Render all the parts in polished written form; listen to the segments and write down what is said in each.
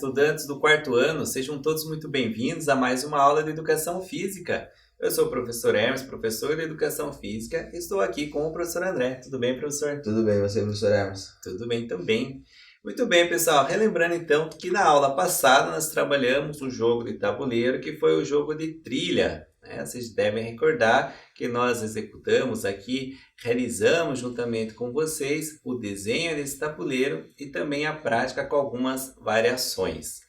estudantes do quarto ano, sejam todos muito bem-vindos a mais uma aula de Educação Física. Eu sou o professor Hermes, professor de Educação Física, e estou aqui com o professor André. Tudo bem, professor? Tudo bem, você, professor Hermes? Tudo bem também. Muito bem, pessoal. Relembrando então que na aula passada nós trabalhamos o jogo de tabuleiro, que foi o jogo de trilha. Vocês devem recordar que nós executamos aqui, realizamos juntamente com vocês o desenho desse tabuleiro e também a prática com algumas variações.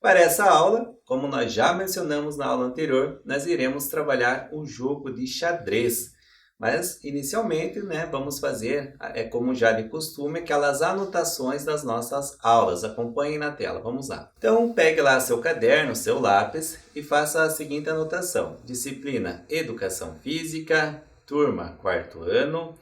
Para essa aula, como nós já mencionamos na aula anterior, nós iremos trabalhar o jogo de xadrez. Mas, inicialmente, vamos fazer, como já de costume, aquelas anotações das nossas aulas. Acompanhem na tela, vamos lá. Então, pegue lá seu caderno, seu lápis e faça a seguinte anotação. Disciplina Educação Física, turma quarto ano,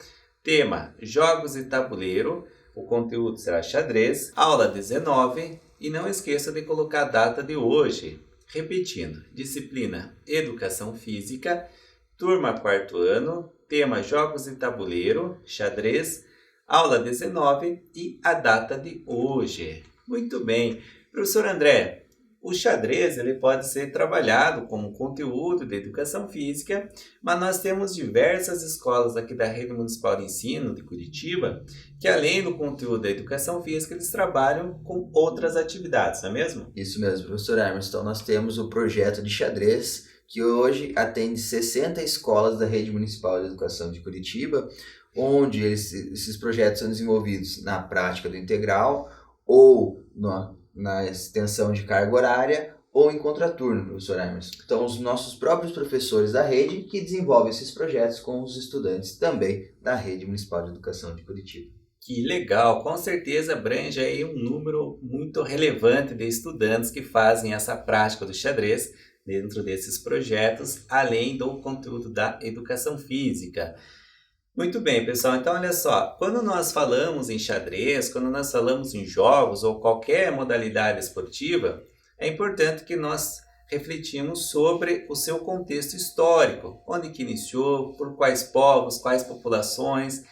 tema Jogos e Tabuleiro, o conteúdo será xadrez, aula 19 e não esqueça de colocar a data de hoje. Repetindo, disciplina Educação Física, turma quarto ano, tema Jogos e Tabuleiro, xadrez, aula 19 e a data de hoje. Muito bem. Professor André, o xadrez ele pode ser trabalhado como conteúdo de educação física, mas nós temos diversas escolas aqui da Rede Municipal de Ensino de Curitiba que, além do conteúdo da educação física, eles trabalham com outras atividades, não é mesmo? Isso mesmo, professor Hermes. Então, nós temos o projeto de xadrez, que hoje atende 60 escolas da Rede Municipal de Educação de Curitiba, onde esses projetos são desenvolvidos na prática do integral, ou na extensão de carga horária, ou em contraturno, professor Hermes. Então, os nossos próprios professores da rede que desenvolvem esses projetos com os estudantes também da Rede Municipal de Educação de Curitiba. Que legal! Com certeza abrange aí um número muito relevante de estudantes que fazem essa prática do xadrez dentro desses projetos, além do conteúdo da educação física. Muito bem, pessoal. Então, olha só. Quando nós falamos em xadrez, quando nós falamos em jogos ou qualquer modalidade esportiva, é importante que nós refletimos sobre o seu contexto histórico. Onde que iniciou, por quais povos, quais populações,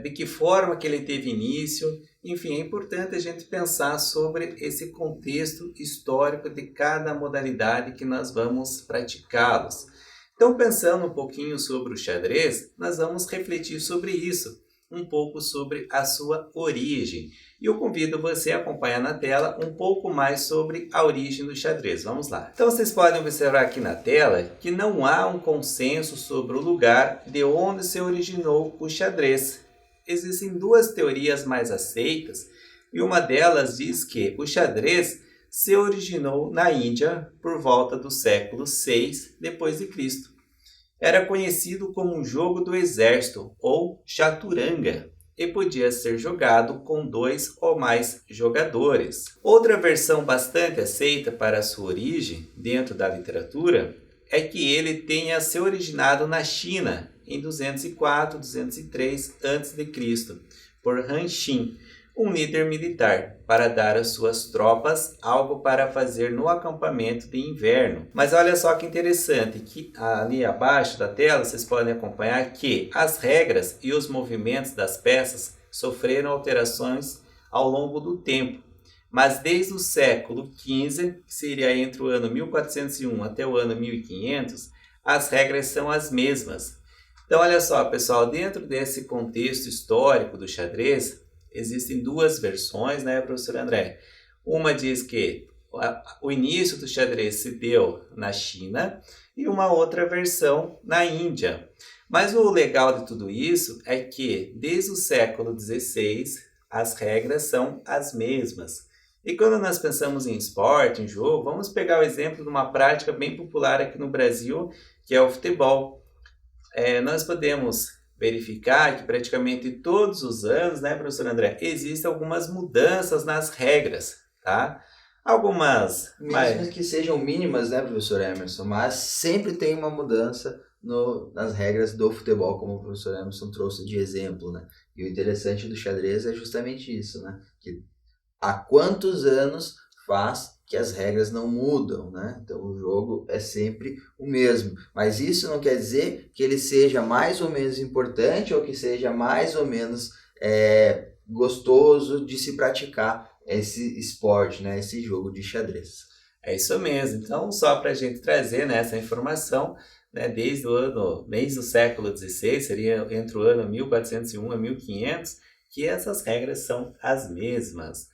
de que forma que ele teve início. Enfim, é importante a gente pensar sobre esse contexto histórico de cada modalidade que nós vamos praticá-los. Então, pensando um pouquinho sobre o xadrez, nós vamos refletir sobre isso, um pouco sobre a sua origem. E eu convido você a acompanhar na tela um pouco mais sobre a origem do xadrez. Vamos lá. Então, vocês podem observar aqui na tela que não há um consenso sobre o lugar de onde se originou o xadrez. Existem duas teorias mais aceitas e uma delas diz que o xadrez se originou na Índia por volta do século VI d.C. Era conhecido como um jogo do exército ou chaturanga e podia ser jogado com 2 ou mais jogadores. Outra versão bastante aceita para a sua origem dentro da literatura é que ele tenha se originado na China em 204-203 a.C., por Han Xin, um líder militar, para dar às suas tropas algo para fazer no acampamento de inverno. Mas olha só que interessante, que ali abaixo da tela vocês podem acompanhar que as regras e os movimentos das peças sofreram alterações ao longo do tempo. Mas desde o século XV, que seria entre o ano 1401 até o ano 1500, as regras são as mesmas. Então, olha só, pessoal, dentro desse contexto histórico do xadrez, existem duas versões, professor André? Uma diz que o início do xadrez se deu na China e uma outra versão na Índia. Mas o legal de tudo isso é que, desde o século XVI, as regras são as mesmas. E quando nós pensamos em esporte, em jogo, vamos pegar o exemplo de uma prática bem popular aqui no Brasil, que é o futebol. Nós podemos verificar que praticamente todos os anos, professor André, existem algumas mudanças nas regras, tá? Algumas... Mesmo que sejam mínimas, professor Emerson, mas sempre tem uma mudança nas regras do futebol, como o professor Emerson trouxe de exemplo, E o interessante do xadrez é justamente isso, Que há quantos anos faz que as regras não mudam, Então o jogo é sempre o mesmo. Mas isso não quer dizer que ele seja mais ou menos importante ou que seja mais ou menos gostoso de se praticar esse esporte, né, esse jogo de xadrez. É isso mesmo. Então, só para a gente trazer, né, essa informação, né, desde o século XVI, seria entre o ano 1401 a 1500, que essas regras são as mesmas.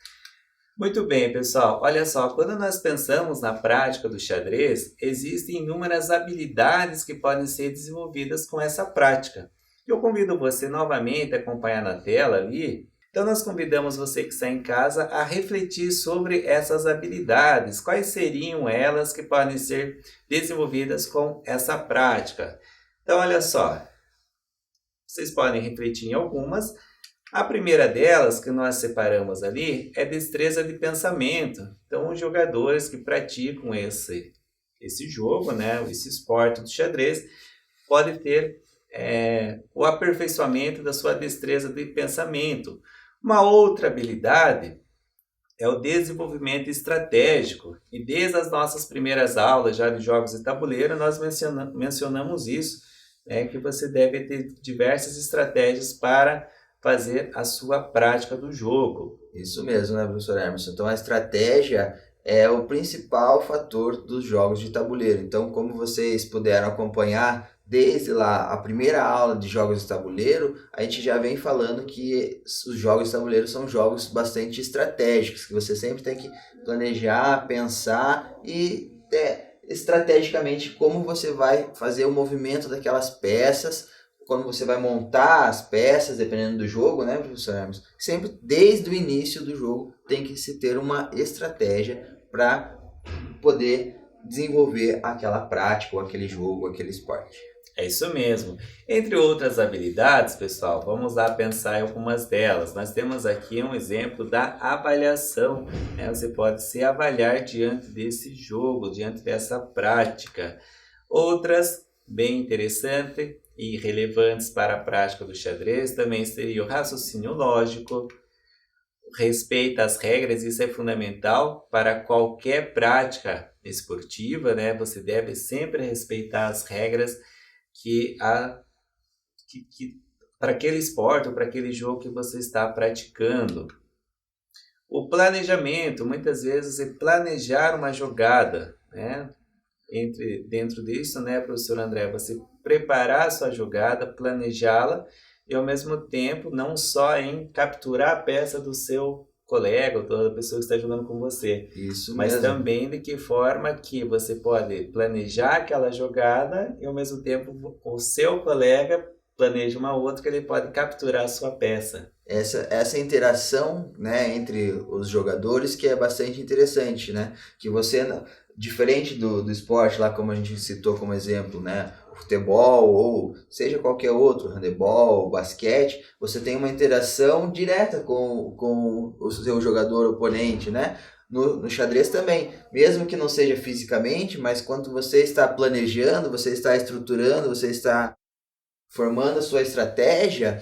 Muito bem, pessoal. Olha só, quando nós pensamos na prática do xadrez, existem inúmeras habilidades que podem ser desenvolvidas com essa prática. Eu convido você novamente a acompanhar na tela ali. Então, nós convidamos você que está em casa a refletir sobre essas habilidades. Quais seriam elas que podem ser desenvolvidas com essa prática? Então, olha só, vocês podem refletir em algumas. A primeira delas, que nós separamos ali, é destreza de pensamento. Então, os jogadores que praticam esse jogo, né, esse esporte do xadrez, podem ter o aperfeiçoamento da sua destreza de pensamento. Uma outra habilidade é o desenvolvimento estratégico. E desde as nossas primeiras aulas já de jogos de tabuleiro, nós mencionamos isso, né, que você deve ter diversas estratégias para fazer a sua prática do jogo. Isso mesmo, né, professor Emerson? Então, a estratégia é o principal fator dos jogos de tabuleiro. Então, como vocês puderam acompanhar desde lá a primeira aula de jogos de tabuleiro, a gente já vem falando que os jogos de tabuleiro são jogos bastante estratégicos, que você sempre tem que planejar, pensar e estrategicamente como você vai fazer o movimento daquelas peças, quando você vai montar as peças, dependendo do jogo, né, professor Hermes? Sempre, desde o início do jogo, tem que se ter uma estratégia para poder desenvolver aquela prática, ou aquele jogo, aquele esporte. É isso mesmo. Entre outras habilidades, pessoal, vamos lá pensar em algumas delas. Nós temos aqui um exemplo da avaliação, né? Você pode se avaliar diante desse jogo, diante dessa prática. Outras, bem interessantes e relevantes para a prática do xadrez, também seria o raciocínio lógico, respeito às regras, isso é fundamental para qualquer prática esportiva, né? Você deve sempre respeitar as regras para aquele esporte ou para aquele jogo que você está praticando. O planejamento, muitas vezes, é planejar uma jogada, né? Dentro disso, né, professor André, você preparar a sua jogada, planejá-la e, ao mesmo tempo, não só em capturar a peça do seu colega ou toda pessoa que está jogando com você. Isso mas mesmo. Também de que forma que você pode planejar aquela jogada e, ao mesmo tempo, o seu colega planeja uma outra que ele pode capturar a sua peça. Essa interação, né, entre os jogadores que é bastante interessante, né? Que você, diferente do esporte lá, como a gente citou como exemplo, né? O futebol ou seja qualquer outro, handebol, basquete, você tem uma interação direta com o seu jogador oponente, né? No xadrez também, mesmo que não seja fisicamente, mas quando você está planejando, você está estruturando, você está formando a sua estratégia,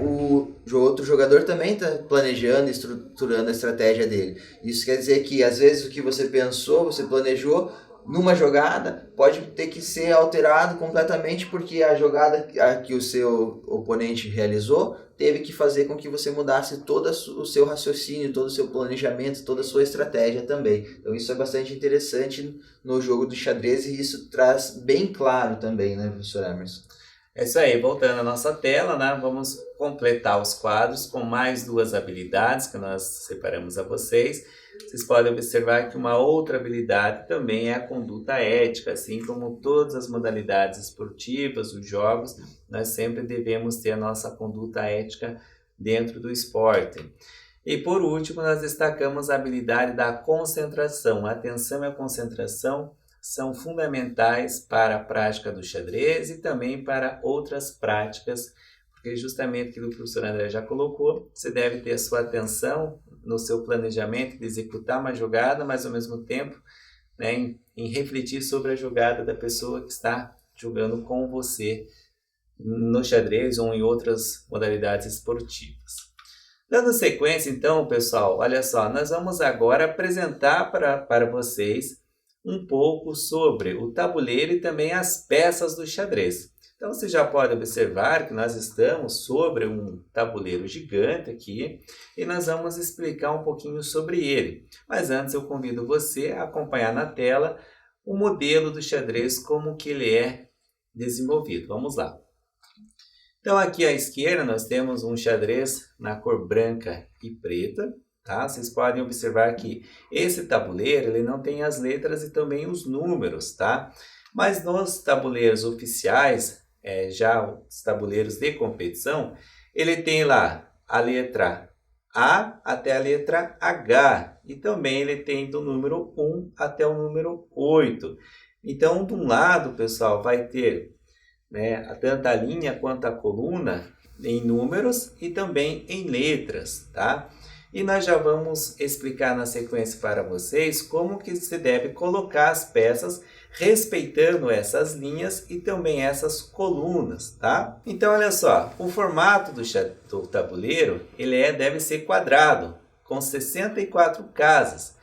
o outro jogador também está planejando e estruturando a estratégia dele. Isso quer dizer que às vezes o que você pensou, você planejou numa jogada, pode ter que ser alterado completamente porque a jogada que o seu oponente realizou teve que fazer com que você mudasse todo o seu raciocínio, todo o seu planejamento, toda a sua estratégia também. Então isso é bastante interessante no jogo do xadrez e isso traz bem claro também, né, professor Emerson? É isso aí, voltando à nossa tela, né? Vamos completar os quadros com mais duas habilidades que nós separamos a vocês. Vocês podem observar que uma outra habilidade também é a conduta ética, assim como todas as modalidades esportivas, os jogos, nós sempre devemos ter a nossa conduta ética dentro do esporte. E por último, nós destacamos a habilidade da concentração. A atenção e a concentração são fundamentais para a prática do xadrez e também para outras práticas, porque justamente aquilo que o professor André já colocou, você deve ter a sua atenção no seu planejamento de executar uma jogada, mas ao mesmo tempo, né, em refletir sobre a jogada da pessoa que está jogando com você no xadrez ou em outras modalidades esportivas. Dando sequência então, pessoal, olha só, nós vamos agora apresentar para vocês um pouco sobre o tabuleiro e também as peças do xadrez. Então você já pode observar que nós estamos sobre um tabuleiro gigante aqui e nós vamos explicar um pouquinho sobre ele. Mas antes eu convido você a acompanhar na tela o modelo do xadrez, como que ele é desenvolvido. Vamos lá. Então aqui à esquerda nós temos um xadrez na cor branca e preta. Tá? Vocês podem observar que esse tabuleiro ele não tem as letras e também os números, tá? Mas nos tabuleiros oficiais, já os tabuleiros de competição, ele tem lá a letra A até a letra H. E também ele tem do número 1 até o número 8. Então, de um lado, pessoal, vai ter, né, tanto a linha quanto a coluna em números e também em letras, tá? E nós já vamos explicar na sequência para vocês como que se deve colocar as peças respeitando essas linhas e também essas colunas, tá? Então, olha só, o formato do tabuleiro, deve ser quadrado, com 64 casas,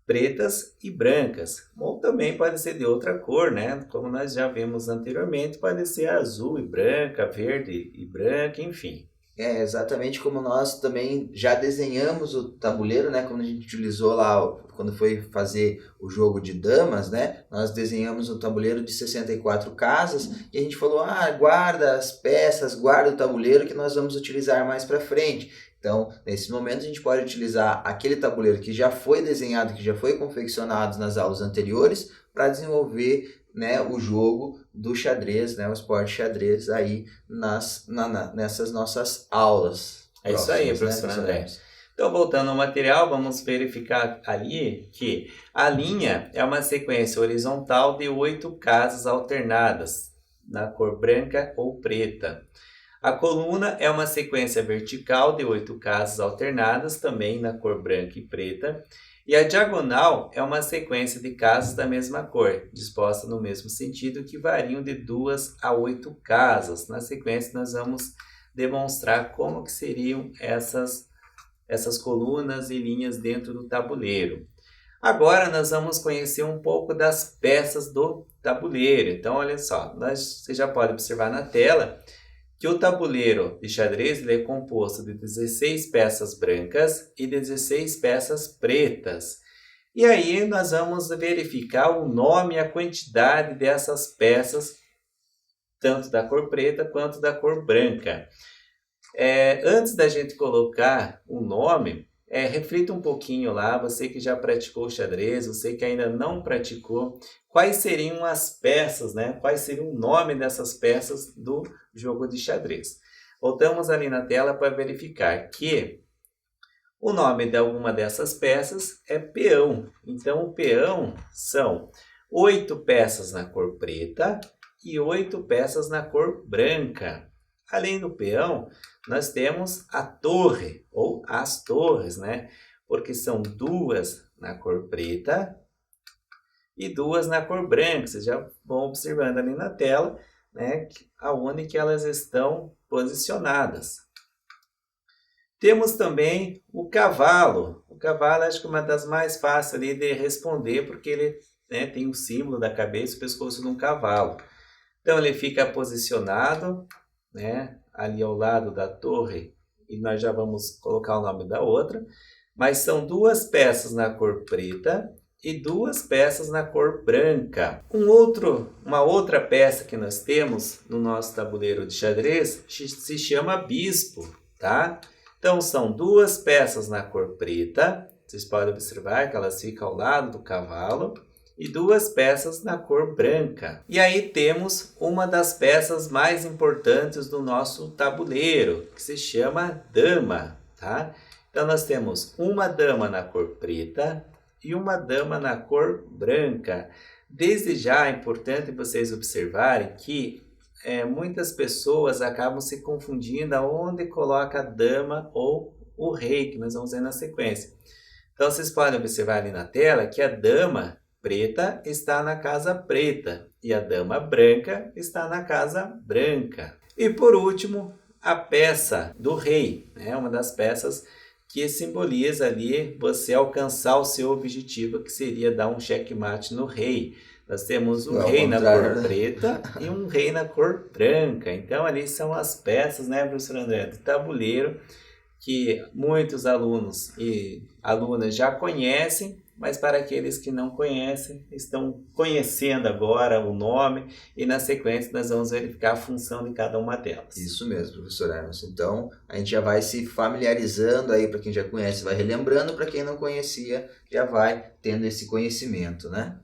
pretas e brancas, ou também pode ser de outra cor, né? Como nós já vimos anteriormente, pode ser azul e branca, verde e branca, enfim. É exatamente como nós também já desenhamos o tabuleiro, né? Quando a gente utilizou lá, quando foi fazer o jogo de damas, né? Nós desenhamos um tabuleiro de 64 casas e a gente falou, guarda as peças, guarda o tabuleiro que nós vamos utilizar mais para frente. Então, nesse momento a gente pode utilizar aquele tabuleiro que já foi desenhado, que já foi confeccionado nas aulas anteriores para desenvolver, né, o jogo do xadrez, né, o esporte xadrez aí nessas nossas aulas. É isso aí, professor André. Então, voltando ao material, vamos verificar ali que a linha é uma sequência horizontal de 8 casas alternadas, na cor branca ou preta. A coluna é uma sequência vertical de 8 casas alternadas, também na cor branca e preta. E a diagonal é uma sequência de casas da mesma cor, disposta no mesmo sentido, que variam de 2 a 8 casas. Na sequência, nós vamos demonstrar como que seriam essas colunas e linhas dentro do tabuleiro. Agora, nós vamos conhecer um pouco das peças do tabuleiro. Então, olha só, você já pode observar na tela que o tabuleiro de xadrez é composto de 16 peças brancas e 16 peças pretas. E aí nós vamos verificar o nome e a quantidade dessas peças, tanto da cor preta quanto da cor branca. Antes da gente colocar o nome, reflita um pouquinho lá, você que já praticou xadrez, você que ainda não praticou, quais seriam as peças, né? Quais seriam o nome dessas peças do jogo de xadrez. Voltamos ali na tela para verificar que o nome de alguma dessas peças é peão. Então, o peão são 8 peças na cor preta e 8 peças na cor branca. Além do peão, nós temos a torre, ou as torres, né? Porque são 2 na cor preta e 2 na cor branca. Vocês já vão observando ali na tela, né, aonde que elas estão posicionadas. Temos também o cavalo. O cavalo acho que é uma das mais fáceis ali de responder, porque ele, né, tem o símbolo da cabeça e o pescoço de um cavalo. Então ele fica posicionado, né, ali ao lado da torre, e nós já vamos colocar o nome da outra, mas são 2 peças na cor preta e 2 peças na cor branca. Uma outra peça que nós temos no nosso tabuleiro de xadrez se chama bispo, tá? Então são 2 peças na cor preta, vocês podem observar que elas ficam ao lado do cavalo, e 2 peças na cor branca. E aí temos uma das peças mais importantes do nosso tabuleiro, que se chama dama, tá? Então nós temos uma dama na cor preta e uma dama na cor branca. Desde já é importante vocês observarem que muitas pessoas acabam se confundindo aonde coloca a dama ou o rei, que nós vamos ver na sequência. Então vocês podem observar ali na tela que a dama preta está na casa preta e a dama branca está na casa branca. E por último, a peça do rei, né? Uma das peças que simboliza ali você alcançar o seu objetivo, que seria dar um checkmate no rei. nós temos um Ao rei na contrário, cor né? preta e um rei na cor branca. Então ali são as peças, né, professor André, do tabuleiro que muitos alunos e alunas já conhecem, mas para aqueles que não conhecem, estão conhecendo agora o nome e na sequência nós vamos verificar a função de cada uma delas. Isso mesmo, professor Emerson. Então, a gente já vai se familiarizando aí, para quem já conhece, vai relembrando, para quem não conhecia, já vai tendo esse conhecimento, né?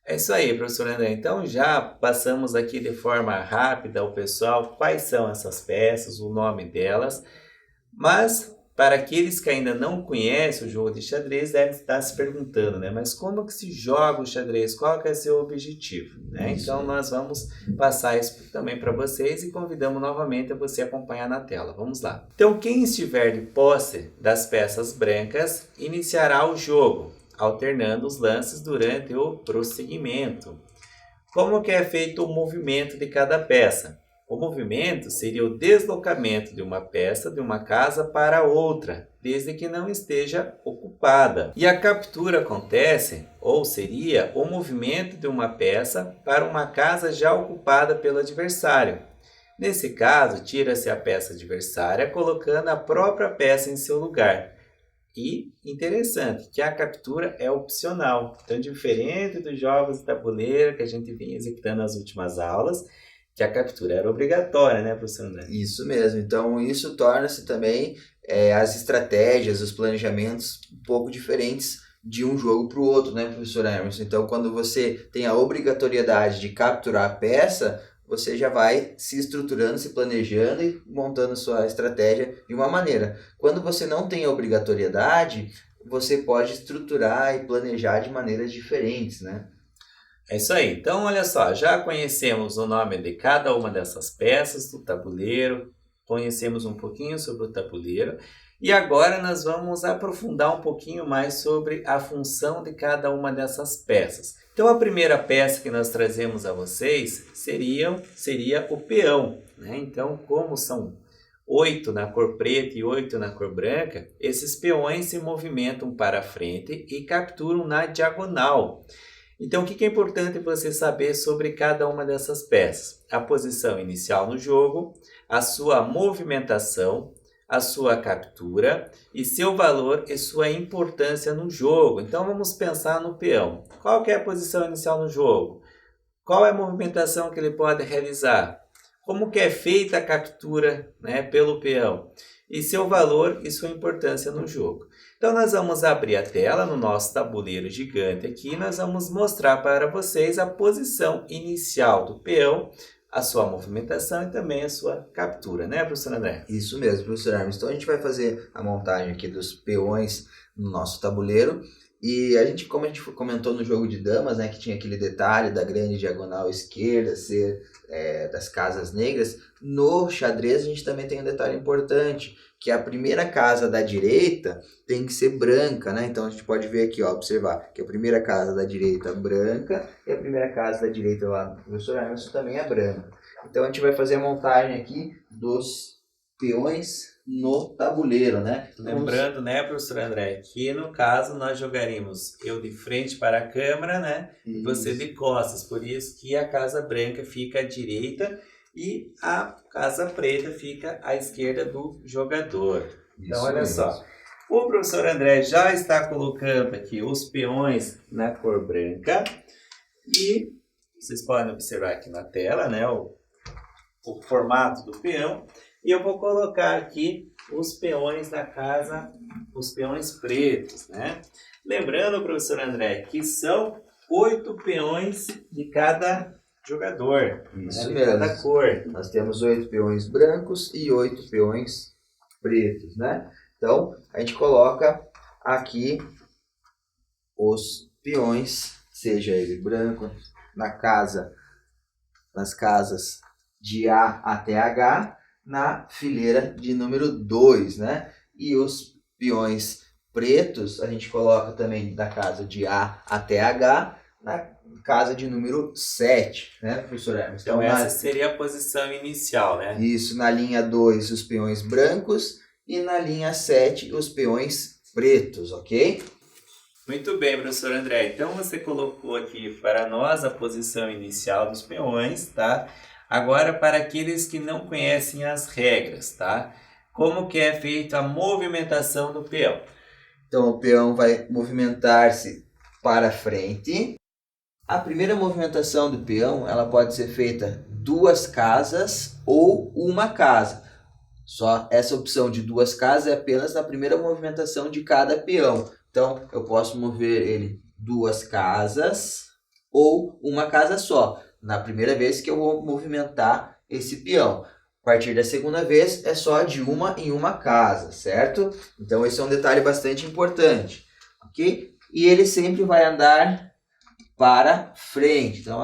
É isso aí, professor André. Então já passamos aqui de forma rápida ao pessoal quais são essas peças, o nome delas, mas para aqueles que ainda não conhecem o jogo de xadrez, devem estar se perguntando, né? Mas como que se joga o xadrez? Qual que é o seu objetivo? Né? Isso Então aí. nós vamos passar isso também para vocês e convidamos novamente a você acompanhar na tela. Vamos lá. Então quem estiver de posse das peças brancas iniciará o jogo, alternando os lances durante o prosseguimento. Como que é feito o movimento de cada peça? O movimento seria o deslocamento de uma peça de uma casa para outra, desde que não esteja ocupada. E a captura acontece, ou seria, o movimento de uma peça para uma casa já ocupada pelo adversário. Nesse caso, tira-se a peça adversária, colocando a própria peça em seu lugar. E interessante que a captura é opcional. Então, diferente dos jogos de tabuleiro que a gente vinha executando nas últimas aulas, que a captura era obrigatória, né, professor André? Isso mesmo. Então, isso torna-se também as estratégias, os planejamentos um pouco diferentes de um jogo para o outro, né, professor Emerson? Então, quando você tem a obrigatoriedade de capturar a peça, você já vai se estruturando, se planejando e montando sua estratégia de uma maneira. Quando você não tem a obrigatoriedade, você pode estruturar e planejar de maneiras diferentes, né? É isso aí. Então, olha só, já conhecemos o nome de cada uma dessas peças do tabuleiro, conhecemos um pouquinho sobre o tabuleiro e agora nós vamos aprofundar um pouquinho mais sobre a função de cada uma dessas peças. Então, a primeira peça que nós trazemos a vocês seria o peão, né? Então, como são 8 na cor preta e 8 na cor branca, esses peões se movimentam para frente e capturam na diagonal. Então, o que é importante você saber sobre cada uma dessas peças? A posição inicial no jogo, a sua movimentação, a sua captura e seu valor e sua importância no jogo. Então, vamos pensar no peão. Qual que é a posição inicial no jogo? Qual é a movimentação que ele pode realizar? Como que é feita a captura, né, pelo peão? E seu valor e sua importância no jogo. Então, nós vamos abrir a tela no nosso tabuleiro gigante aqui e nós vamos mostrar para vocês a posição inicial do peão, a sua movimentação e também a sua captura, né, professor André? Isso mesmo, professor Hermes. Então, a gente vai fazer a montagem aqui dos peões no nosso tabuleiro. E como a gente comentou no jogo de damas, né, que tinha aquele detalhe da grande diagonal esquerda ser das casas negras, no xadrez a gente também tem um detalhe importante, que a primeira casa da direita tem que ser branca, né? Então a gente pode ver aqui, ó, observar que a primeira casa da direita é branca e a primeira casa da direita lá do professor Emerson também é branca. Então a gente vai fazer a montagem aqui dos peões no tabuleiro, né? Lembrando, né, professor André, que no caso nós jogaríamos eu de frente para a câmera, né, e você de costas, por isso que a casa branca fica à direita e a casa preta fica à esquerda do jogador. Então, Isso olha mesmo. só, o professor André já está colocando aqui os peões na cor branca e vocês podem observar aqui na tela, né, o formato do peão. E eu vou colocar aqui os peões da casa, os peões pretos, né? Lembrando, professor André, que são 8 peões de cada jogador, Isso né? De mesmo. cada cor. Nós temos 8 peões brancos e 8 peões pretos, né? Então, a gente coloca aqui os peões, seja ele branco, nas casas de A até H, na fileira de número 2, né? E os peões pretos a gente coloca também da casa de A até H na casa de número 7, né, professor Hermes? Então essa seria a posição inicial, né? Isso, na linha 2 os peões brancos e na linha 7 os peões pretos, ok? Muito bem, professor André. Então você colocou aqui para nós a posição inicial dos peões, tá? Agora para aqueles que não conhecem as regras, tá? Como que é feita a movimentação do peão? Então o peão vai movimentar-se para frente. A primeira movimentação do peão, ela pode ser feita 2 casas ou uma casa. Só essa opção de 2 casas é apenas na primeira movimentação de cada peão. Então, eu posso mover ele 2 casas ou uma casa só, na primeira vez que eu vou movimentar esse peão. A partir da segunda vez, é só de uma em uma casa, certo? Então, esse é um detalhe bastante importante, ok? E ele sempre vai andar para frente. Então,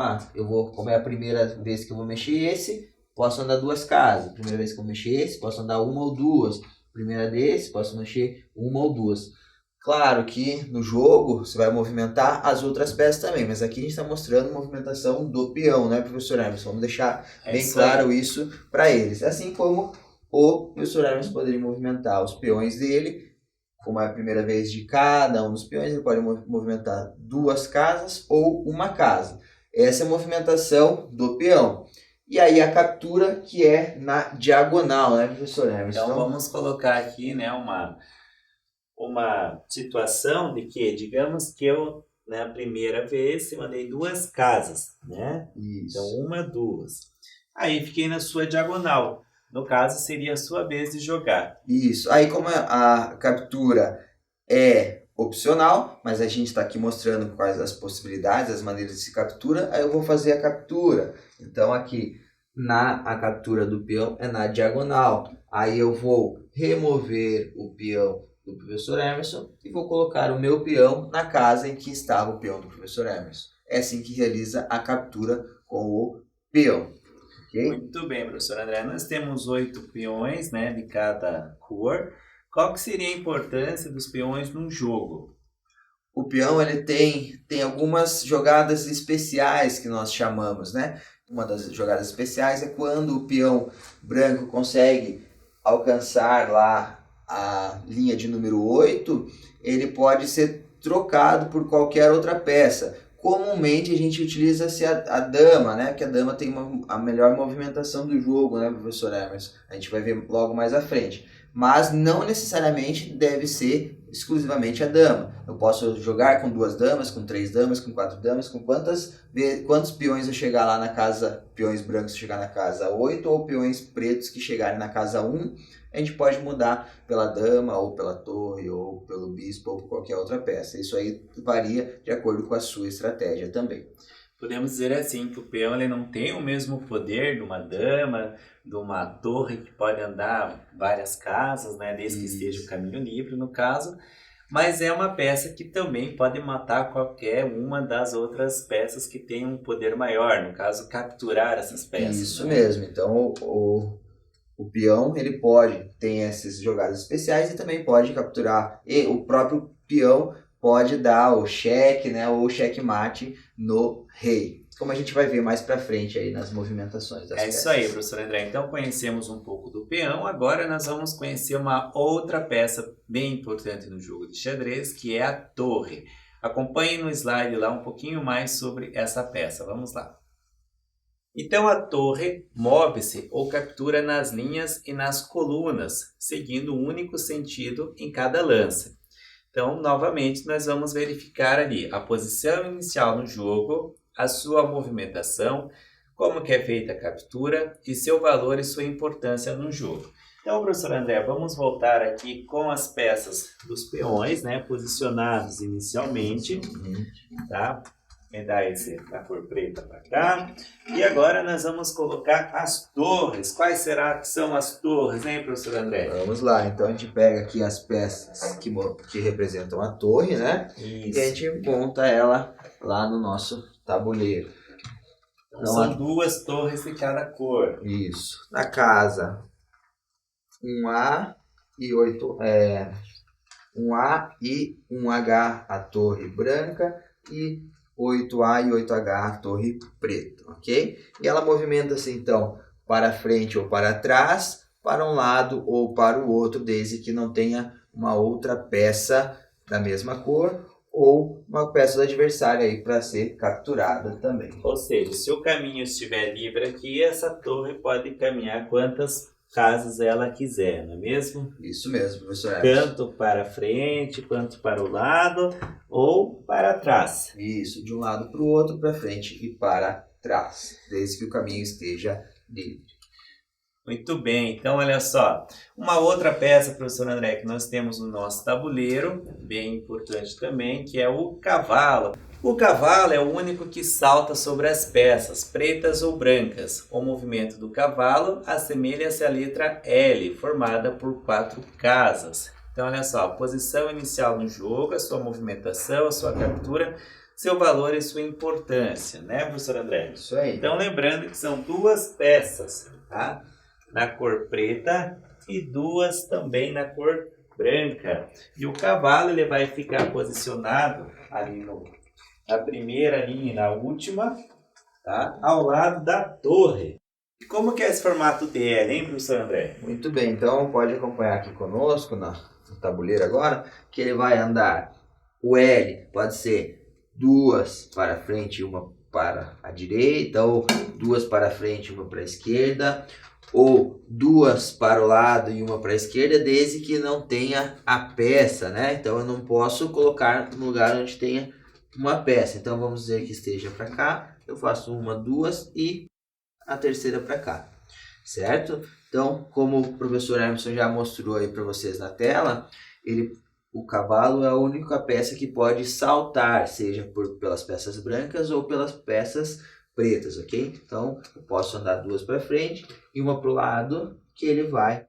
como é a primeira vez que eu vou mexer esse, posso andar 2 casas. Primeira vez que eu mexer esse, posso andar uma ou duas. Primeira desse, posso mexer uma ou duas. Claro que no jogo você vai movimentar as outras peças também, mas aqui a gente está mostrando a movimentação do peão, né, professor Hermes? Vamos deixar bem claro isso para eles. Assim como o professor Hermes poderia movimentar os peões dele, como é a primeira vez de cada um dos peões, ele pode movimentar 2 casas ou uma casa. Essa é a movimentação do peão. E aí a captura, que é na diagonal, né, professor Hermes? Então vamos colocar aqui, né, uma situação de que, digamos que eu, na primeira vez, eu mandei 2 casas, né? Isso. Então, 1, 2. Aí fiquei na sua diagonal. No caso, seria a sua vez de jogar. Isso. Aí, como a captura é opcional, mas a gente está aqui mostrando quais as possibilidades, as maneiras de se captura, aí eu vou fazer a captura. Então, aqui, a captura do peão é na diagonal. Aí eu vou remover o peão do professor Emerson e vou colocar o meu peão na casa em que estava o peão do professor Emerson. É assim que realiza a captura com o peão. Okay? Muito bem, professor André. Nós temos 8 peões, né, de cada cor. Qual que seria a importância dos peões num jogo? O peão ele tem algumas jogadas especiais que nós chamamos, né? Uma das jogadas especiais é quando o peão branco consegue alcançar lá a linha de número 8, ele pode ser trocado por qualquer outra peça. Comumente a gente utiliza-se a dama, né? Porque a dama tem a melhor movimentação do jogo, né, professor Emerson? A gente vai ver logo mais à frente. Mas não necessariamente deve ser exclusivamente a dama. Eu posso jogar com 2 damas, com 3 damas, com 4 damas, com quantos peões eu chegar lá na casa, peões brancos chegar na casa 8 ou peões pretos que chegarem na casa 1, a gente pode mudar pela dama ou pela torre ou pelo bispo ou por qualquer outra peça. Isso aí varia de acordo com a sua estratégia também. Podemos dizer assim que o peão ele não tem o mesmo poder de uma dama, de uma torre que pode andar várias casas, né, desde que esteja o caminho livre, no caso, mas é uma peça que também pode matar qualquer uma das outras peças que tem um poder maior, no caso, capturar essas peças. Isso mesmo. Então, o peão ele tem essas jogadas especiais e também pode capturar, e o próprio peão pode dar o cheque, né, ou o checkmate no rei, como a gente vai ver mais para frente aí nas movimentações das peças. Isso aí, professor André. Então conhecemos um pouco do peão, agora nós vamos conhecer uma outra peça bem importante no jogo de xadrez, que é a torre. Acompanhe no slide lá um pouquinho mais sobre essa peça. Vamos lá. Então a torre move-se ou captura nas linhas e nas colunas, seguindo um único sentido em cada lance. Então, novamente, nós vamos verificar ali a posição inicial no jogo, a sua movimentação, como que é feita a captura e seu valor e sua importância no jogo. Então, professor André, vamos voltar aqui com as peças dos peões, né, posicionados inicialmente, tá? Me dá a cor preta para cá. E agora nós vamos colocar as torres. Quais são as torres, hein, professor André? Vamos lá, então a gente pega aqui as peças que representam a torre, né? Isso. E a gente monta ela lá no nosso tabuleiro. Então, são 2 torres de cada cor. Isso. Na casa 1A e 1A e 1H a torre branca e 8A e 8H a torre preta, ok? E ela movimenta-se então para frente ou para trás, para um lado ou para o outro, desde que não tenha uma outra peça da mesma cor ou uma peça do adversário aí para ser capturada também. Ou seja, se o caminho estiver livre aqui, essa torre pode caminhar quantas casas ela quiser, não é mesmo? Isso mesmo, professor Emerson. Tanto para frente, quanto para o lado ou para trás. Isso, de um lado para o outro, para frente e para trás, desde que o caminho esteja livre. Muito bem, então olha só, uma outra peça, professor André, que nós temos no nosso tabuleiro, bem importante também, que é o cavalo. O cavalo é o único que salta sobre as peças, pretas ou brancas. O movimento do cavalo assemelha-se à letra L, formada por 4 casas. Então olha só, a posição inicial no jogo, a sua movimentação, a sua captura, seu valor e sua importância, né, professor André? Isso aí. Então lembrando que são 2 peças, tá? Na cor preta e 2 também na cor branca. E o cavalo ele vai ficar posicionado ali na primeira linha e na última, tá? Ao lado da torre. E como que é esse formato DL, hein, professor André? Muito bem, então pode acompanhar aqui conosco no tabuleiro agora, que ele vai andar. O L pode ser 2 para frente e uma para a direita, ou 2 para frente e uma para a esquerda, ou 2 para o lado e uma para a esquerda, desde que não tenha a peça, né? Então eu não posso colocar no lugar onde tenha uma peça. Então vamos dizer que esteja para cá, eu faço 1, 2 e a terceira para cá, certo? Então, como o professor Emerson já mostrou aí para vocês na tela, o cavalo é a única peça que pode saltar, seja pelas peças brancas ou pelas peças pretas, ok? Então, eu posso andar 2 para frente e uma para o lado, que ele vai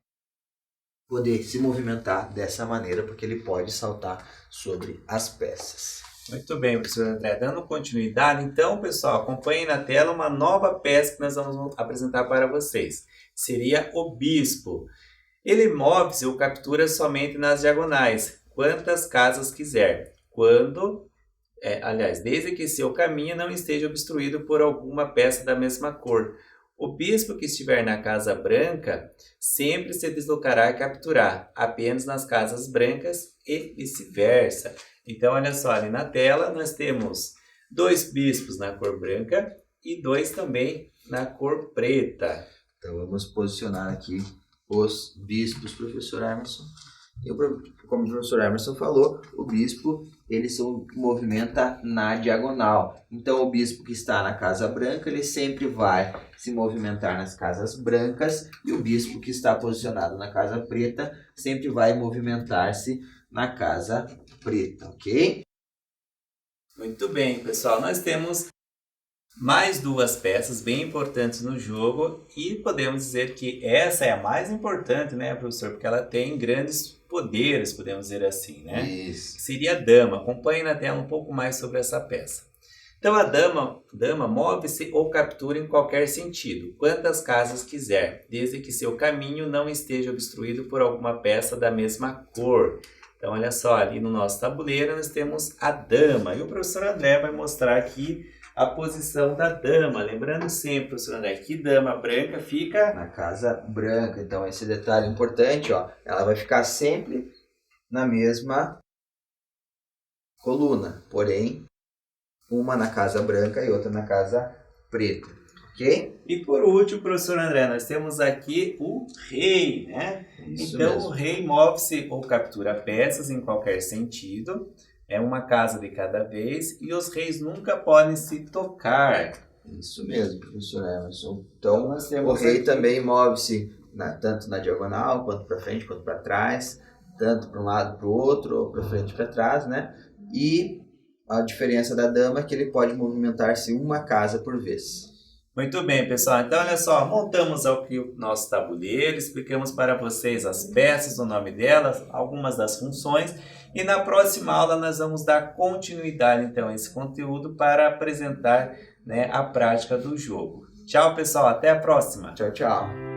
poder se movimentar dessa maneira, porque ele pode saltar sobre as peças. Muito bem, professor André. Dando continuidade, então, pessoal, acompanhem na tela uma nova peça que nós vamos apresentar para vocês. Seria o bispo. Ele move-se ou captura somente nas diagonais, quantas casas quiser, desde que seu caminho não esteja obstruído por alguma peça da mesma cor. O bispo que estiver na casa branca sempre se deslocará a capturar, apenas nas casas brancas e vice-versa. Então, olha só, ali na tela nós temos 2 bispos na cor branca e 2 também na cor preta. Então, vamos posicionar aqui os bispos, professor Emerson. Como o professor Emerson falou, o bispo ele se movimenta na diagonal. Então, o bispo que está na casa branca, ele sempre vai se movimentar nas casas brancas, e o bispo que está posicionado na casa preta sempre vai movimentar-se na casa preta, ok? Muito bem, pessoal. Nós temos mais 2 peças bem importantes no jogo e podemos dizer que essa é a mais importante, né, professor? Porque ela tem grandes poderes, podemos dizer assim, né? Isso. Seria a dama. Acompanhe na tela um pouco mais sobre essa peça. Então a dama move-se ou captura em qualquer sentido, quantas casas quiser, desde que seu caminho não esteja obstruído por alguma peça da mesma cor. Então olha só, ali no nosso tabuleiro nós temos a dama e o professor André vai mostrar aqui a posição da dama. Lembrando sempre, professor André, que dama branca fica na casa branca. Então esse detalhe importante, ó, ela vai ficar sempre na mesma coluna, porém uma na casa branca e outra na casa preta, ok? E por último, professor André, nós temos aqui o rei, né? Isso então mesmo. O rei move-se ou captura peças em qualquer sentido, é uma casa de cada vez, e os reis nunca podem se tocar. Isso mesmo, professor Emerson. Então nós temos o rei aqui também move-se tanto na diagonal, quanto para frente, quanto para trás, tanto para um lado, para o outro, ou para frente e para trás, né? E a diferença da dama é que ele pode movimentar-se uma casa por vez. Muito bem, pessoal. Então, olha só, montamos aqui o nosso tabuleiro, explicamos para vocês as peças, o nome delas, algumas das funções, e na próxima aula nós vamos dar continuidade, então, a esse conteúdo para apresentar, né, a prática do jogo. Tchau, pessoal. Até a próxima. Tchau, tchau.